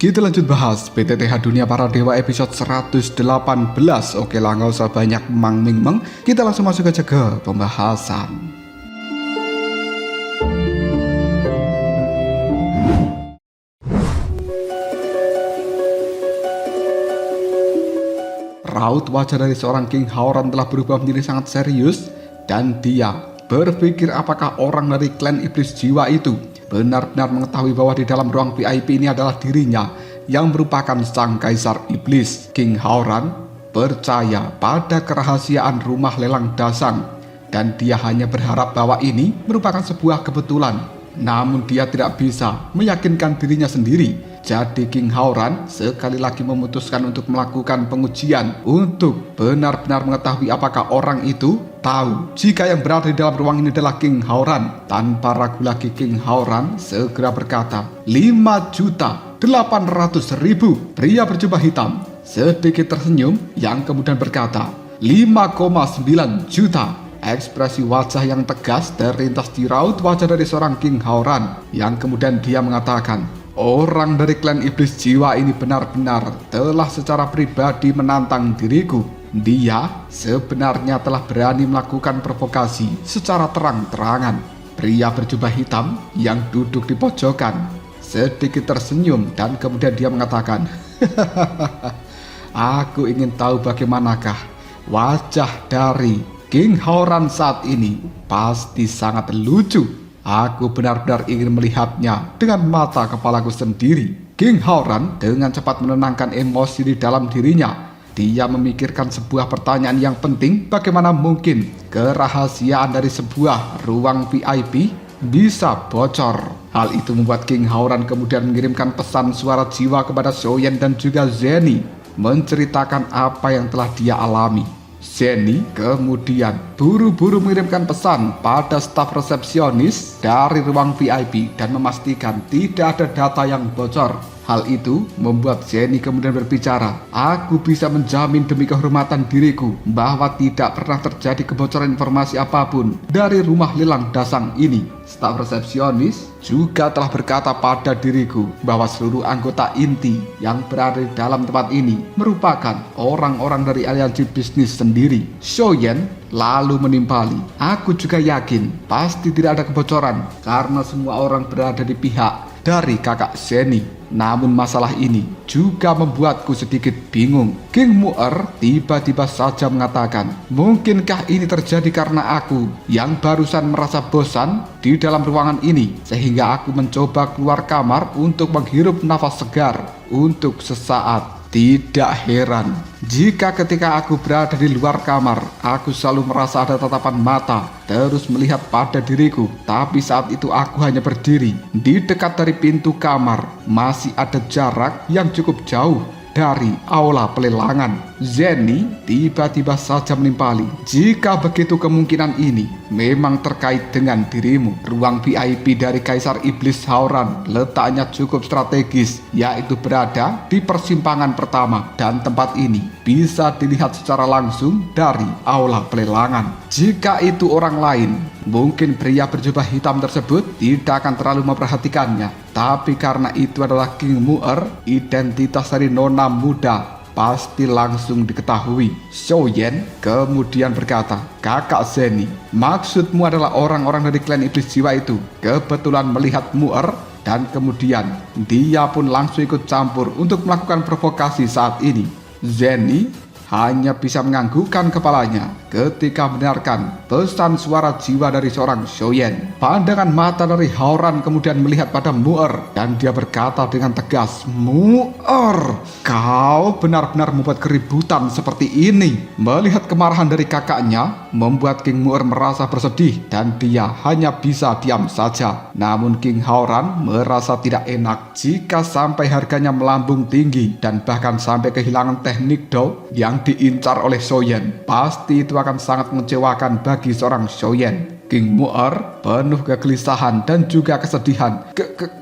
Kita lanjut bahas PTTH Dunia Para Dewa episode 118. Oke lah, nggak usah banyak meng. Kita langsung masuk aja ke pembahasan. Raut wajah dari seorang King Howran telah berubah menjadi sangat serius, dan dia berpikir apakah orang dari klan iblis jiwa itu benar-benar mengetahui bahwa di dalam ruang VIP ini adalah dirinya yang merupakan sang kaisar iblis. King Howran percaya pada kerahasiaan rumah lelang dasang, dan dia hanya berharap bahwa ini merupakan sebuah kebetulan. Namun dia tidak bisa meyakinkan dirinya sendiri. Jadi King Howran sekali lagi memutuskan untuk melakukan pengujian untuk benar-benar mengetahui apakah orang itu tahu jika yang berada di dalam ruang ini adalah King Howran. Tanpa ragu lagi King Howran segera berkata, 5.800.000. Pria berjubah hitam sedikit tersenyum yang kemudian berkata, 5,9 juta. Ekspresi wajah yang tegas terlintas di raut wajah dari seorang King Howran, yang kemudian dia mengatakan, orang dari klan iblis jiwa ini benar-benar telah secara pribadi menantang diriku. Dia sebenarnya telah berani melakukan provokasi secara terang-terangan. Pria berjubah hitam yang duduk di pojokan sedikit tersenyum dan kemudian dia mengatakan, aku ingin tahu bagaimanakah wajah dari King Howran saat ini. Pasti sangat lucu. Aku benar-benar ingin melihatnya dengan mata kepalaku sendiri. King Howran dengan cepat menenangkan emosi di dalam dirinya. Dia memikirkan sebuah pertanyaan yang penting, bagaimana mungkin kerahasiaan dari sebuah ruang VIP bisa bocor. Hal itu membuat King Howran kemudian mengirimkan pesan suara jiwa kepada Xiaoyan dan juga Zenny, menceritakan apa yang telah dia alami. Zenny kemudian buru-buru mengirimkan pesan pada staf resepsionis dari ruang VIP dan memastikan tidak ada data yang bocor. Hal itu membuat Zenny kemudian berbicara, aku bisa menjamin demi kehormatan diriku bahwa tidak pernah terjadi kebocoran informasi apapun dari rumah lelang dasang ini. Staf resepsionis juga telah berkata pada diriku bahwa seluruh anggota inti yang berada di dalam tempat ini merupakan orang-orang dari aliansi bisnis sendiri. Xiaoyan lalu menimpali, aku juga yakin pasti tidak ada kebocoran karena semua orang berada di pihak dari kakak Zenny. Namun masalah ini juga membuatku sedikit bingung. King Mu'er tiba-tiba saja mengatakan, mungkinkah ini terjadi karena aku yang barusan merasa bosan di dalam ruangan ini, sehingga aku mencoba keluar kamar untuk menghirup nafas segar untuk sesaat. Tidak heran jika ketika aku berada di luar kamar, aku selalu merasa ada tatapan mata terus melihat pada diriku. Tapi saat itu aku hanya berdiri di dekat dari pintu kamar. Masih ada jarak yang cukup jauh dari aula pelelangan. Zenny tiba-tiba saja menimpali, jika begitu kemungkinan ini memang terkait dengan dirimu. Ruang VIP dari Kaisar Iblis Howran letaknya cukup strategis, yaitu berada di persimpangan pertama, dan tempat ini bisa dilihat secara langsung dari aula pelelangan. Jika itu orang lain, mungkin pria berjubah hitam tersebut tidak akan terlalu memperhatikannya. Tapi karena itu adalah King Mu'er, identitas dari nona muda pasti langsung diketahui. Xiaoyan kemudian berkata, kakak Zenny, maksudmu adalah orang-orang dari klan iblis jiwa itu kebetulan melihat Mu'er dan kemudian dia pun langsung ikut campur untuk melakukan provokasi saat ini. Zenny hanya bisa menganggukkan kepalanya ketika mendengarkan pesan suara jiwa dari seorang Xiaoyan. Pandangan mata dari Howran kemudian melihat pada Mu'er dan dia berkata dengan tegas, Mu'er, kau benar-benar membuat keributan seperti ini. Melihat kemarahan dari kakaknya membuat King Mu'er merasa bersedih dan dia hanya bisa diam saja. Namun King Howran merasa tidak enak jika sampai harganya melambung tinggi dan bahkan sampai kehilangan teknik Dao yang diincar oleh Xiaoyan. Pasti itu akan sangat mengecewakan bagi seorang Xiaoyan. King Mu'er penuh kegelisahan dan juga kesedihan.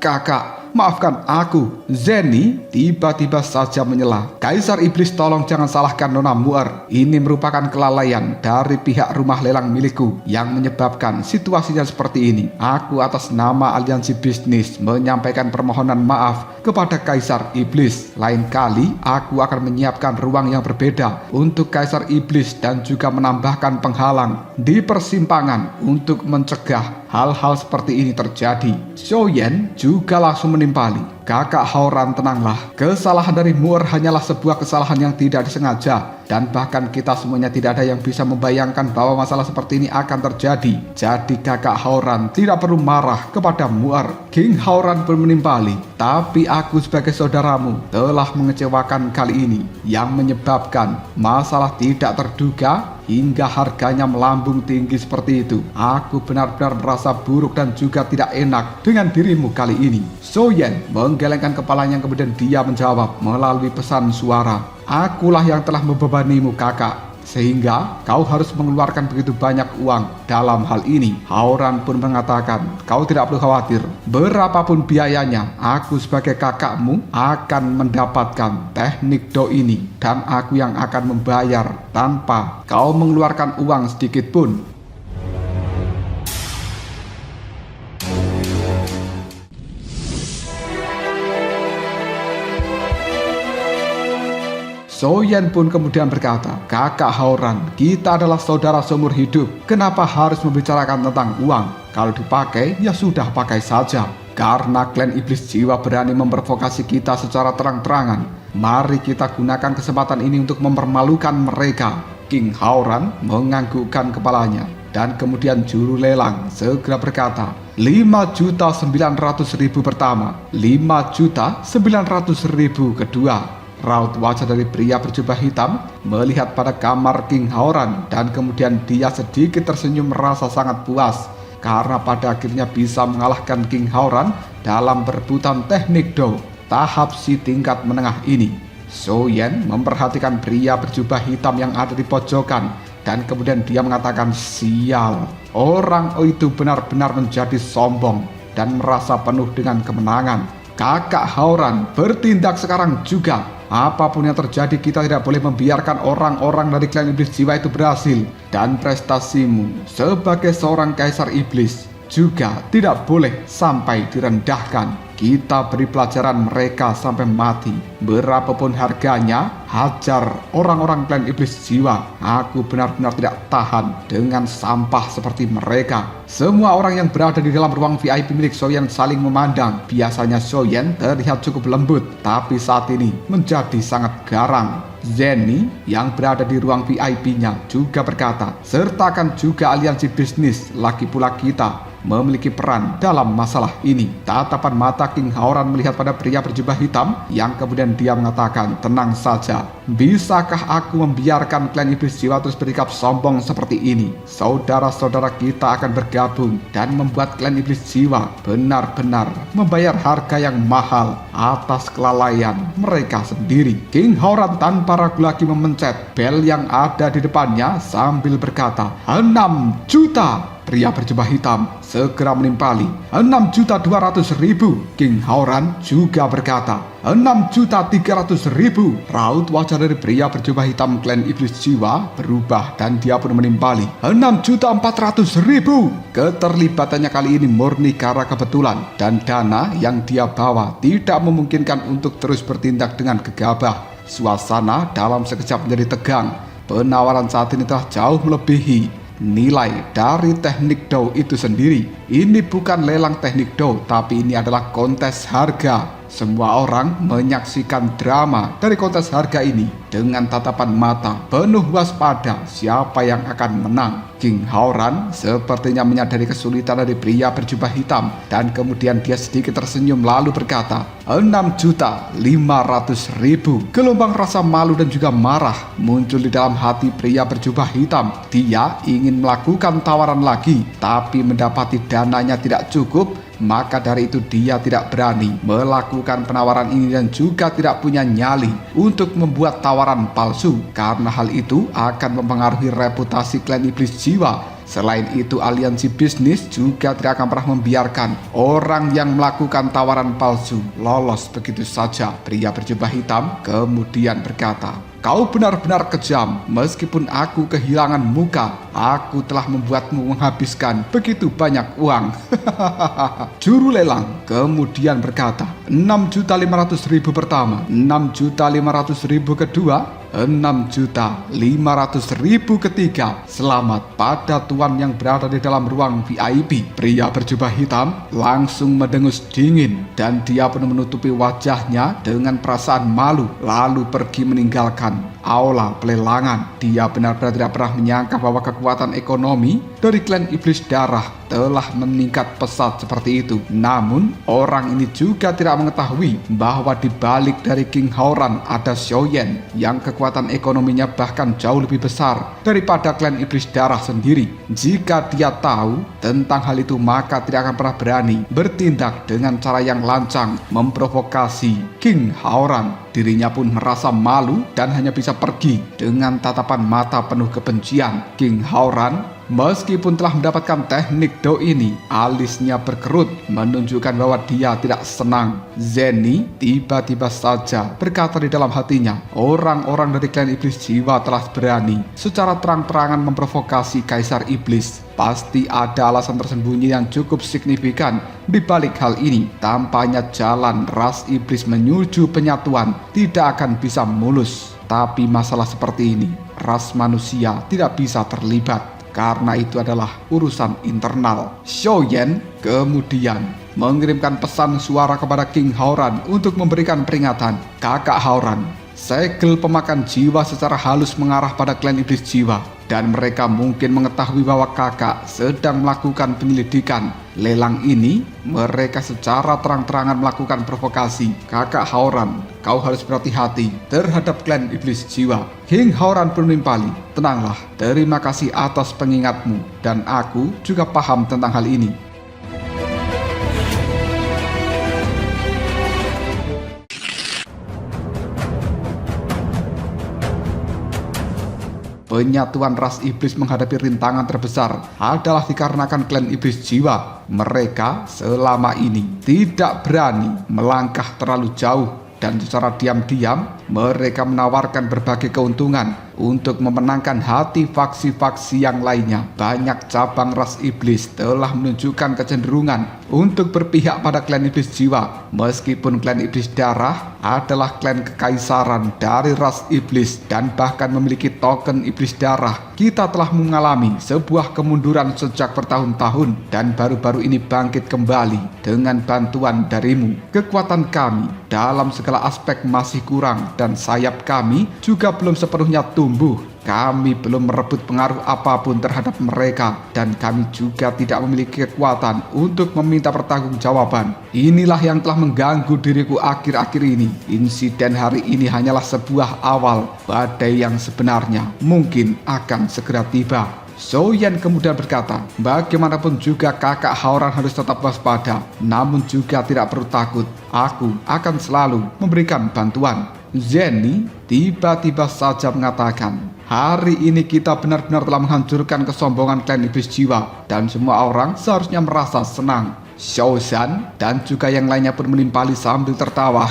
Kakak, maafkan aku. Zenny tiba-tiba saja menyela. Kaisar Iblis, tolong jangan salahkan Nona Muar. Ini merupakan kelalaian dari pihak rumah lelang milikku yang menyebabkan situasinya seperti ini. Aku atas nama aliansi bisnis menyampaikan permohonan maaf kepada Kaisar Iblis. Lain kali aku akan menyiapkan ruang yang berbeda untuk Kaisar Iblis dan juga menambahkan penghalang di persimpangan untuk mencegah hal-hal seperti ini terjadi. Xiaoyan juga langsung menimpali. Kakak Hao-Ran, tenanglah. Kesalahan dari Muar hanyalah sebuah kesalahan yang tidak disengaja. Dan bahkan kita semuanya tidak ada yang bisa membayangkan bahwa masalah seperti ini akan terjadi. Jadi kakak Hao-Ran tidak perlu marah kepada Muar. King Hao-Ran pun menimpali. Tapi aku sebagai saudaramu telah mengecewakan kali ini, yang menyebabkan masalah tidak terduga hingga harganya melambung tinggi seperti itu. Aku benar-benar merasa buruk dan juga tidak enak dengan dirimu kali ini. Xiaoyan menggelengkan kepalanya, kemudian dia menjawab melalui pesan suara. Akulah yang telah membebanimu kakak, sehingga kau harus mengeluarkan begitu banyak uang dalam hal ini. Hao-Ran pun mengatakan, kau tidak perlu khawatir. Berapapun biayanya, aku sebagai kakakmu akan mendapatkan teknik do ini. Dan aku yang akan membayar tanpa kau mengeluarkan uang sedikit pun. Xiaoyan pun kemudian berkata, kakak Hao-Ran, kita adalah saudara seumur hidup. Kenapa harus membicarakan tentang uang? Kalau dipakai, ya sudah pakai saja. Karena klan iblis jiwa berani memprovokasi kita secara terang-terangan, mari kita gunakan kesempatan ini untuk mempermalukan mereka. King Hao-Ran menganggukkan kepalanya. Dan kemudian juru lelang segera berkata, 5.900.000 pertama, 5.900.000 kedua. Raut wajah dari pria berjubah hitam melihat pada kamar King Hao-Ran, dan kemudian dia sedikit tersenyum merasa sangat puas karena pada akhirnya bisa mengalahkan King Hao-Ran dalam perebutan teknik do tahap si tingkat menengah ini. Xiaoyan memperhatikan pria berjubah hitam yang ada di pojokan, dan kemudian dia mengatakan, sial, orang itu benar-benar menjadi sombong dan merasa penuh dengan kemenangan. Kakak Hao-Ran bertindak sekarang juga. Apapun yang terjadi, kita tidak boleh membiarkan orang-orang dari klan iblis jiwa itu berhasil. Dan prestasimu sebagai seorang kaisar iblis juga tidak boleh sampai direndahkan. Kita beri pelajaran mereka sampai mati. Berapapun harganya, hajar orang-orang klan iblis jiwa. Aku benar-benar tidak tahan dengan sampah seperti mereka. Semua orang yang berada di dalam ruang VIP milik Xiaoyan saling memandang. Biasanya Xiaoyan terlihat cukup lembut, tapi saat ini menjadi sangat garang. Zenny yang berada di ruang VIP-nya juga berkata, sertakan juga aliansi bisnis, lagi pula kita memiliki peran dalam masalah ini. Tatapan mata King Hao-Ran melihat pada pria berjubah hitam yang kemudian dia mengatakan, tenang saja, bisakah aku membiarkan klan iblis jiwa terus bersikap sombong seperti ini? Saudara-saudara kita akan bergabung dan membuat klan iblis jiwa benar-benar membayar harga yang mahal atas kelalaian mereka sendiri. King Hao-Ran tanpa ragu lagi memencet bel yang ada di depannya sambil berkata, 6 juta. Pria berjubah hitam segera menimpali, 6.200.000. King Hao-Ran juga berkata, 6.300.000. Raut wajah dari pria berjubah hitam klan iblis jiwa berubah dan dia pun menimpali, 6.400.000. Keterlibatannya kali ini murni karena kebetulan, dan dana yang dia bawa tidak memungkinkan untuk terus bertindak dengan gegabah. Suasana dalam sekejap menjadi tegang. Penawaran saat ini telah jauh melebihi nilai dari teknik do itu sendiri. Ini bukan lelang teknik do, tapi ini adalah kontes harga. Semua orang menyaksikan drama dari kontes harga ini dengan tatapan mata penuh waspada siapa yang akan menang. King Hao-Ran sepertinya menyadari kesulitan dari pria berjubah hitam, dan kemudian dia sedikit tersenyum lalu berkata, 6.500.000. Gelombang rasa malu dan juga marah muncul di dalam hati pria berjubah hitam. Dia ingin melakukan tawaran lagi, tapi mendapati dananya tidak cukup. Maka dari itu dia tidak berani melakukan penawaran ini dan juga tidak punya nyali untuk membuat tawaran palsu, karena hal itu akan mempengaruhi reputasi klan iblis jiwa Selain itu, aliansi bisnis juga tidak akan pernah membiarkan orang yang melakukan tawaran palsu lolos begitu saja. Pria berjubah hitam kemudian berkata, "Kau benar-benar kejam. Meskipun aku kehilangan muka, aku telah membuatmu menghabiskan begitu banyak uang." Juru lelang kemudian berkata, 6.500.000 pertama, 6.500.000 kedua, 6.500.000 ketiga. Selamat pada tuan yang berada di dalam ruang VIP. Pria berjubah hitam langsung mendengus dingin dan dia pun menutupi wajahnya dengan perasaan malu lalu pergi meninggalkan aula pelelangan. Dia benar-benar tidak pernah menyangka bahwa kekuatan ekonomi dari klan iblis darah telah meningkat pesat seperti itu. Namun orang ini juga tidak mengetahui bahwa di balik dari King Howran ada Xiaoyan yang kekuatan ekonominya bahkan jauh lebih besar daripada klan iblis darah sendiri. Jika dia tahu tentang hal itu, maka tidak akan pernah berani bertindak dengan cara yang lancang memprovokasi King Howran. Dirinya pun merasa malu dan hanya bisa pergi dengan tatapan mata penuh kebencian. King Howran meskipun telah mendapatkan teknik do ini, alisnya berkerut menunjukkan bahwa dia tidak senang. Zenny tiba-tiba saja berkata di dalam hatinya, orang-orang dari klan iblis jiwa telah berani secara terang-terangan memprovokasi Kaisar Iblis. Pasti ada alasan tersembunyi yang cukup signifikan di balik hal ini. Tampaknya jalan ras iblis menuju penyatuan tidak akan bisa mulus. Tapi masalah seperti ini, ras manusia tidak bisa terlibat karena itu adalah urusan internal. Xiaoyan kemudian mengirimkan pesan suara kepada King Howran untuk memberikan peringatan. "Kakak Howran, segel pemakan jiwa secara halus mengarah pada klan iblis jiwa. Dan mereka mungkin mengetahui bahwa kakak sedang melakukan penyelidikan lelang ini. Mereka secara terang-terangan melakukan provokasi. Kakak Howran, kau harus berhati-hati terhadap klan iblis jiwa." King Howran pun menimpali, "Tenanglah, terima kasih atas pengingatmu. Dan aku juga paham tentang hal ini." Penyatuan ras iblis menghadapi rintangan terbesar adalah dikarenakan klan iblis jiwa. Mereka selama ini tidak berani melangkah terlalu jauh dan secara diam-diam mereka menawarkan berbagai keuntungan untuk memenangkan hati faksi-faksi yang lainnya. Banyak cabang ras iblis telah menunjukkan kecenderungan untuk berpihak pada klan iblis jiwa. Meskipun klan iblis darah adalah klan kekaisaran dari ras iblis dan bahkan memiliki token iblis darah, kita telah mengalami sebuah kemunduran sejak bertahun-tahun dan baru-baru ini bangkit kembali dengan bantuan darimu. Kekuatan kami dalam segala aspek masih kurang dan sayap kami juga belum sepenuhnya tumbuh. Kami belum merebut pengaruh apapun terhadap mereka dan kami juga tidak memiliki kekuatan untuk meminta pertanggungjawaban. Inilah yang telah mengganggu diriku akhir-akhir ini. Insiden hari ini hanyalah sebuah awal badai yang sebenarnya mungkin akan segera tiba. Xiaoyan kemudian berkata, "Bagaimanapun juga kakak Howran harus tetap waspada, namun juga tidak perlu takut. Aku akan selalu memberikan bantuan." Zenny tiba-tiba saja mengatakan, "Hari ini kita benar-benar telah menghancurkan kesombongan klan iblis jiwa dan semua orang seharusnya merasa senang." Xiaoshan dan juga yang lainnya pun menimpali sambil tertawa.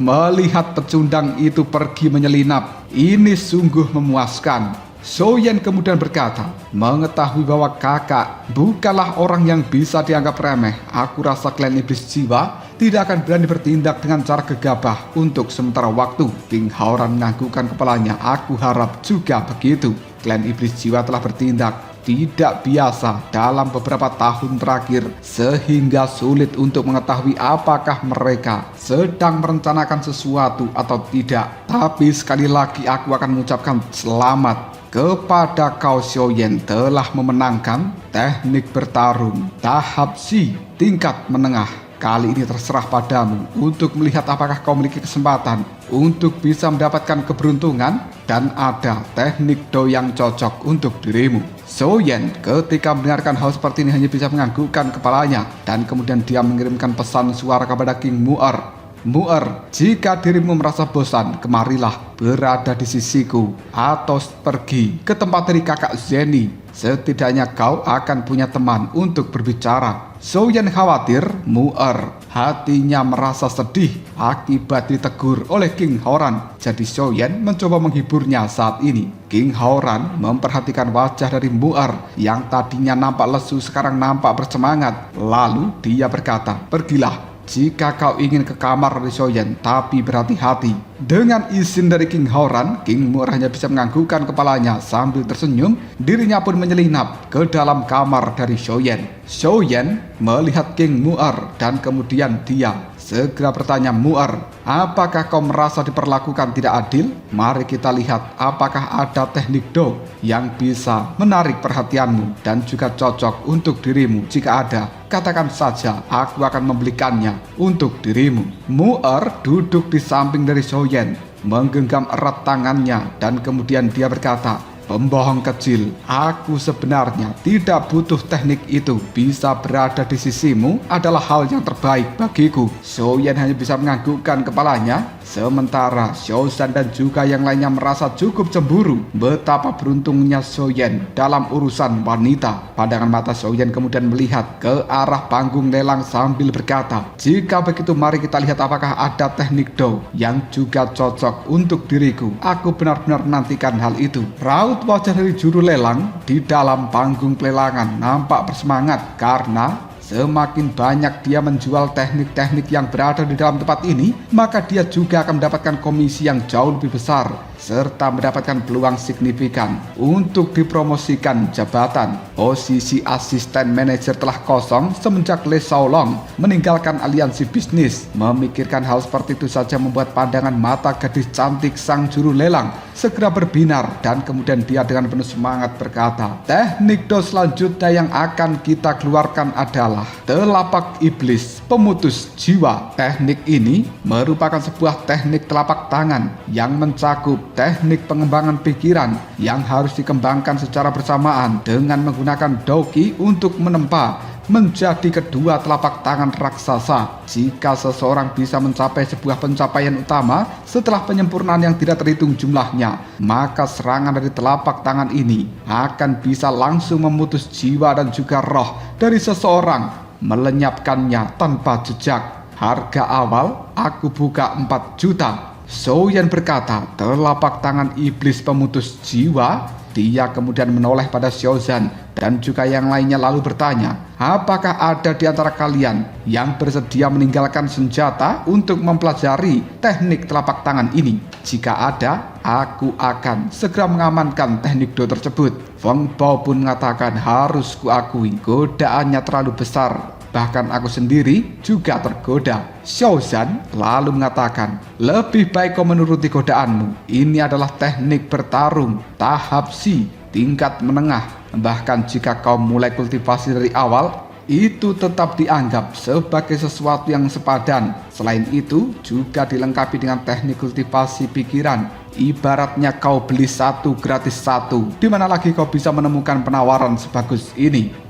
Melihat pecundang itu pergi menyelinap, ini sungguh memuaskan. Xiaoyan kemudian berkata, "Mengetahui bahwa kakak bukanlah orang yang bisa dianggap remeh, aku rasa klan iblis jiwa tidak akan berani bertindak dengan cara gegabah untuk sementara waktu." King Howran menganggukkan kepalanya. "Aku harap juga begitu. Klan iblis jiwa telah bertindak tidak biasa dalam beberapa tahun terakhir sehingga sulit untuk mengetahui apakah mereka sedang merencanakan sesuatu atau tidak. Tapi sekali lagi aku akan mengucapkan selamat kepada kau Xiaoyan telah memenangkan teknik bertarung tahap C tingkat menengah. Kali ini terserah padamu untuk melihat apakah kau memiliki kesempatan untuk bisa mendapatkan keberuntungan dan ada teknik do yang cocok untuk dirimu." Xiaoyan ketika mendengarkan hal seperti ini hanya bisa menganggukkan kepalanya dan kemudian dia mengirimkan pesan suara kepada King Mu'er. Mu'er, jika dirimu merasa bosan, kemarilah berada di sisiku atau pergi ke tempat dari kakak Zeni. Setidaknya kau akan punya teman untuk berbicara. Xiaoyan khawatir Mu'er hatinya merasa sedih akibat ditegur oleh King Haoran. Jadi Xiaoyan mencoba menghiburnya saat ini. King Haoran memperhatikan wajah dari Mu'er yang tadinya nampak lesu sekarang nampak bersemangat. Lalu dia berkata, "Pergilah jika kau ingin ke kamar dari Xiaoyan, tapi berhati-hati." Dengan izin dari King Haoran, King Mu'er hanya bisa menganggukkan kepalanya sambil tersenyum. Dirinya pun menyelinap ke dalam kamar dari Xiaoyan. Xiaoyan melihat King Mu'er dan kemudian dia segera bertanya, "Mu'er, apakah kau merasa diperlakukan tidak adil? Mari kita lihat apakah ada teknik Do yang bisa menarik perhatianmu dan juga cocok untuk dirimu. Jika ada, katakan saja, aku akan membelikannya untuk dirimu." Mu'er duduk di samping dari Xiaoyan, menggenggam erat tangannya dan kemudian dia berkata, "Pembohong kecil, aku sebenarnya tidak butuh teknik itu. Bisa berada di sisimu adalah hal yang terbaik bagiku." Xiaoyan hanya bisa menganggukkan kepalanya. Sementara Xiaozan dan juga yang lainnya merasa cukup cemburu betapa beruntungnya Xiaoyan dalam urusan wanita. Pandangan mata Xiaoyan kemudian melihat ke arah panggung lelang sambil berkata, "Jika begitu mari kita lihat apakah ada teknik Do yang juga cocok untuk diriku. Aku benar-benar menantikan hal itu." Raut wajah dari juru lelang di dalam panggung pelelangan nampak bersemangat karena semakin banyak dia menjual teknik-teknik yang berada di dalam tempat ini, maka dia juga akan mendapatkan komisi yang jauh lebih besar serta mendapatkan peluang signifikan untuk dipromosikan jabatan. Posisi asisten manajer telah kosong semenjak Le Xiaolong meninggalkan aliansi bisnis. Memikirkan hal seperti itu saja membuat pandangan mata gadis cantik sang juru lelang segera berbinar dan kemudian dia dengan penuh semangat berkata, "Teknik Do selanjutnya yang akan kita keluarkan adalah telapak iblis pemutus jiwa." Teknik ini merupakan sebuah teknik telapak tangan yang mencakup teknik pengembangan pikiran yang harus dikembangkan secara bersamaan dengan menggunakan Doki untuk menempa menjadi kedua telapak tangan raksasa. Jika seseorang bisa mencapai sebuah pencapaian utama setelah penyempurnaan yang tidak terhitung jumlahnya, maka serangan dari telapak tangan ini akan bisa langsung memutus jiwa dan juga roh dari seseorang, melenyapkannya tanpa jejak. Harga awal aku buka 4 juta. Xiaoyan berkata, "Telapak tangan iblis pemutus jiwa." Dia kemudian menoleh pada Xiaozan dan juga yang lainnya lalu bertanya, "Apakah ada di antara kalian yang bersedia meninggalkan senjata untuk mempelajari teknik telapak tangan ini? Jika ada, aku akan segera mengamankan teknik Do tersebut." Feng Bao pun mengatakan, "Harus kuakui, godaannya terlalu besar. Bahkan aku sendiri juga tergoda." Xiaozan lalu mengatakan, "Lebih baik kau menuruti godaanmu. Ini adalah teknik bertarung tahap Si, tingkat menengah. Bahkan jika kau mulai kultivasi dari awal, itu tetap dianggap sebagai sesuatu yang sepadan. Selain itu, juga dilengkapi dengan teknik kultivasi pikiran. Ibaratnya kau beli 1 gratis 1. Di mana lagi kau bisa menemukan penawaran sebagus ini?"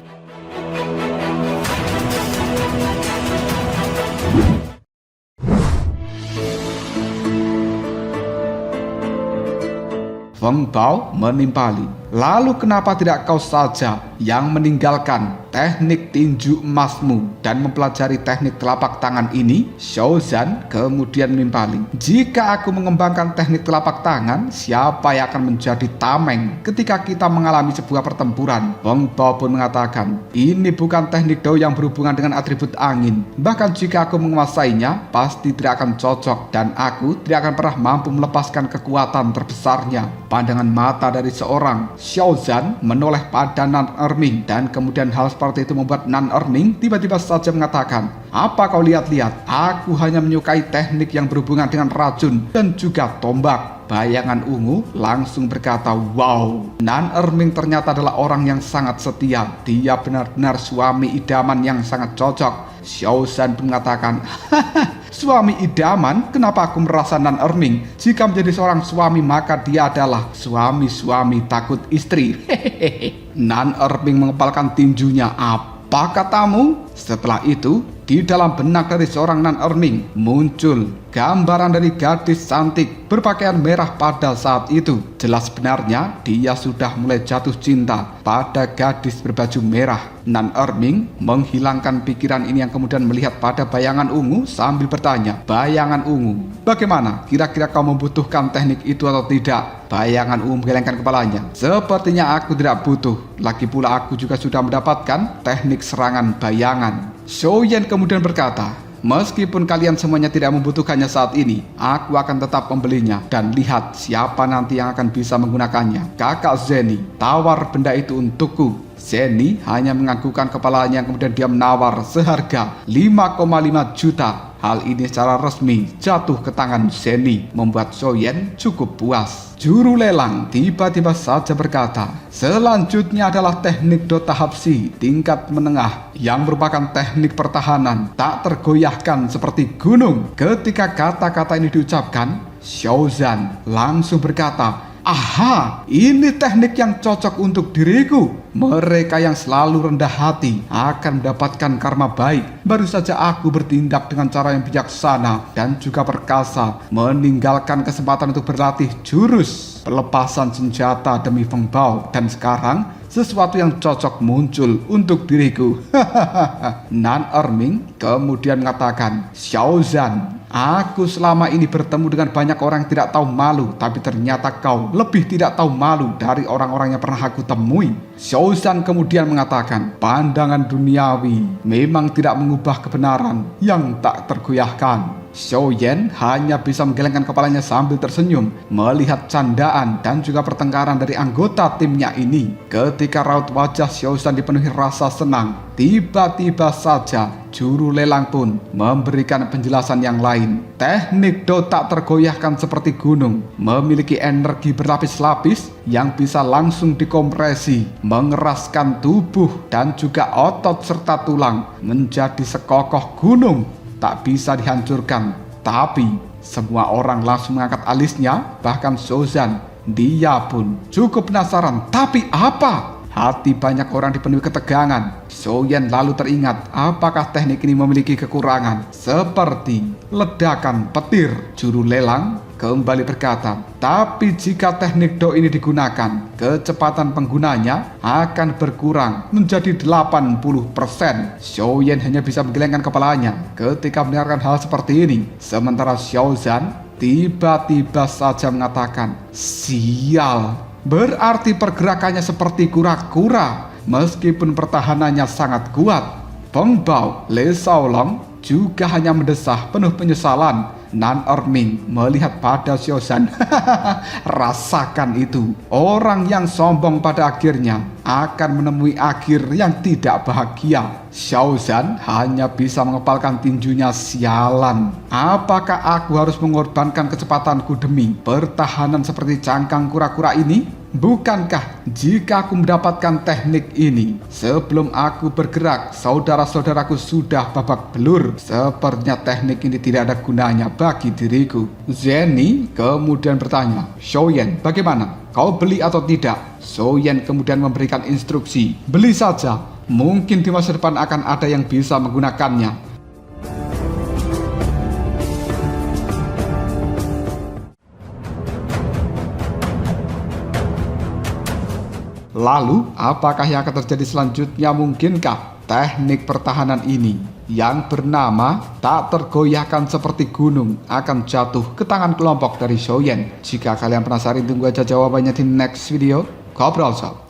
Feng Bao menimpali, "Lalu kenapa tidak kau saja yang meninggalkan teknik tinju emasmu dan mempelajari teknik telapak tangan ini?" Xiaozan kemudian menimpali, "Jika aku mengembangkan teknik telapak tangan, siapa yang akan menjadi tameng ketika kita mengalami sebuah pertempuran?" Feng Bao pun mengatakan, "Ini bukan teknik Do yang berhubungan dengan atribut angin. Bahkan jika aku menguasainya, pasti tidak akan cocok dan aku tidak akan pernah mampu melepaskan kekuatan terbesarnya." Pandangan mata dari seorang Xiaozan menoleh pada Nan Erming dan kemudian hal seperti itu membuat Nan Erming tiba-tiba saja mengatakan, "Apa kau lihat-lihat? Aku hanya menyukai teknik yang berhubungan dengan racun dan juga tombak." Bayangan ungu langsung berkata, "Wow, Nan Erming ternyata adalah orang yang sangat setia. Dia benar-benar suami idaman yang sangat cocok." Xiaozan pun mengatakan, "Haha, suami idaman? Kenapa aku merasa Nan Erming? Jika menjadi seorang suami maka dia adalah suami-suami takut istri." Hehehe. Nan Erming mengepalkan tinjunya. "Apa katamu?" Setelah itu, di dalam benak dari seorang Nan Erming muncul gambaran dari gadis cantik berpakaian merah pada saat itu. Jelas benarnya dia sudah mulai jatuh cinta pada gadis berbaju merah. Nan Erming menghilangkan pikiran ini yang kemudian melihat pada bayangan ungu sambil bertanya, "Bayangan ungu, bagaimana? Kira-kira kau membutuhkan teknik itu atau tidak?" Bayangan ungu menggelengkan kepalanya. "Sepertinya aku tidak butuh. Lagi pula aku juga sudah mendapatkan teknik serangan bayangan." Xiaoyan kemudian berkata, "Meskipun kalian semuanya tidak membutuhkannya saat ini, aku akan tetap membelinya dan lihat siapa nanti yang akan bisa menggunakannya. Kakak Zeni, tawar benda itu untukku." Zeni hanya menganggukkan kepalanya, kemudian dia menawar seharga 5,5 juta. Hal ini secara resmi jatuh ke tangan Zeni, membuat Xiaoyan cukup puas. Juru lelang tiba-tiba saja berkata, "Selanjutnya adalah teknik Dota Hapsi tingkat menengah yang merupakan teknik pertahanan tak tergoyahkan seperti gunung." Ketika kata-kata ini diucapkan, Xiaozan langsung berkata, "Aha, ini teknik yang cocok untuk diriku. Mereka yang selalu rendah hati akan mendapatkan karma baik. Baru saja aku bertindak dengan cara yang bijaksana dan juga perkasa, meninggalkan kesempatan untuk berlatih jurus pelepasan senjata demi Feng Bao. Dan sekarang sesuatu yang cocok muncul untuk diriku." Nan Erming kemudian mengatakan, "Xiaozan, aku selama ini bertemu dengan banyak orang yang tidak tahu malu, tapi ternyata kau lebih tidak tahu malu dari orang-orang yang pernah aku temui." Xiaozan kemudian mengatakan, "Pandangan duniawi memang tidak mengubah kebenaran yang tak tergoyahkan." Xiaoyan hanya bisa menggelengkan kepalanya sambil tersenyum melihat candaan dan juga pertengkaran dari anggota timnya ini. Ketika raut wajah Xiaozan dipenuhi rasa senang, tiba-tiba saja juru lelang pun memberikan penjelasan yang lain. Teknik Dota tergoyahkan seperti gunung, memiliki energi berlapis-lapis yang bisa langsung dikompresi, mengeraskan tubuh dan juga otot serta tulang menjadi sekokoh gunung, tak bisa dihancurkan. Tapi semua orang langsung mengangkat alisnya, bahkan Xiaozan, dia pun cukup penasaran. Tapi apa? Hati banyak orang dipenuhi ketegangan. Xiaoyan lalu teringat, apakah teknik ini memiliki kekurangan seperti ledakan petir. Juru lelang kembali berkata, "Tapi jika teknik Do ini digunakan, kecepatan penggunanya akan berkurang menjadi 80%. Xiaoyan hanya bisa menggelengkan kepalanya ketika mendengarkan hal seperti ini. Sementara Xiaozan tiba-tiba saja mengatakan, "Sial, berarti pergerakannya seperti kura-kura meskipun pertahanannya sangat kuat." Feng Bao, Le Shaolong juga hanya mendesah penuh penyesalan. Nan Erming melihat pada Xiaozan. Rasakan itu. Orang yang sombong pada akhirnya akan menemui akhir yang tidak bahagia. Xiaozan hanya bisa mengepalkan tinjunya. Sialan. Apakah aku harus mengorbankan kecepatanku demi pertahanan seperti cangkang kura-kura ini? Bukankah jika aku mendapatkan teknik ini sebelum aku bergerak, saudara-saudaraku sudah babak belur? Sepertinya teknik ini tidak ada gunanya bagi diriku." Zeni kemudian bertanya, "Xiaoyan, bagaimana? Kau beli atau tidak?" Xiaoyan kemudian memberikan instruksi, "Beli saja. Mungkin di masa depan akan ada yang bisa menggunakannya." Lalu, apakah yang akan terjadi selanjutnya? Mungkinkah teknik pertahanan ini yang bernama tak tergoyahkan seperti gunung akan jatuh ke tangan kelompok dari Xiaoyan? Jika kalian penasaran, tunggu aja jawabannya di next video. Ngobrol sob.